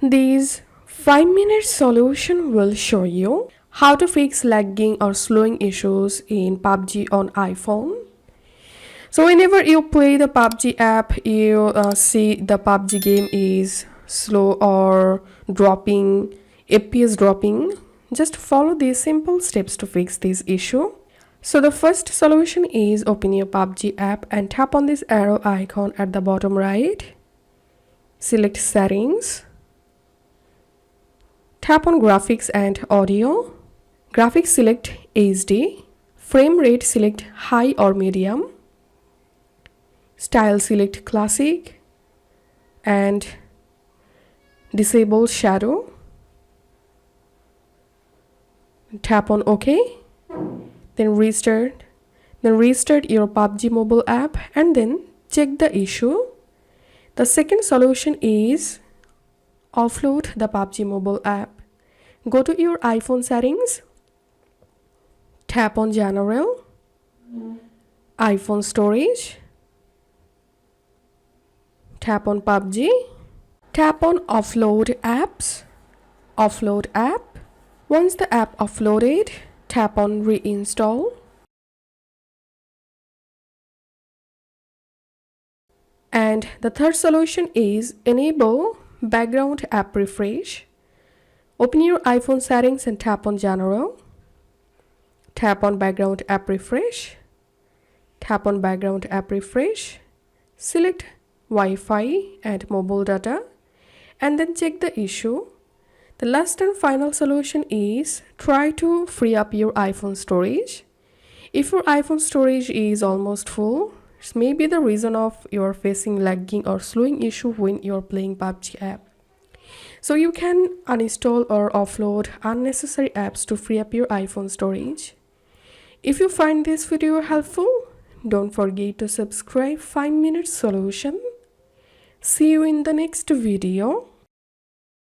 This 5-minute solution will show you how to fix lagging or slowing issues in PUBG on iPhone. So whenever you play the PUBG app, you see the PUBG game is slow or dropping, FPS dropping. Just follow these simple steps to fix this issue. So the first solution is open your PUBG app and tap on this arrow icon at the bottom right. Select settings. Tap on graphics and audio. Graphics select HD. Frame rate select high or medium. Style select classic. And disable shadow. Tap on OK. Then restart your PUBG mobile app and then check the issue. The second solution is offload the PUBG mobile app. Go to your iPhone settings. Tap on General, iPhone storage. Tap on PUBG. Tap on offload apps. Offload app. Once the app offloaded, tap on reinstall. And the third solution is enable background app refresh. Open your iPhone settings and tap on General. Tap on background app refresh. Tap on background app refresh. Select Wi-Fi and mobile data and then check the issue. The last and final solution is try to free up your iPhone storage. If your iPhone storage is almost full, it may be the reason of you're facing lagging or slowing issue when you're playing PUBG app. So you can uninstall or offload unnecessary apps to free up your iPhone storage. If you find this video helpful, don't forget to subscribe 5-minute solution. See you in the next video.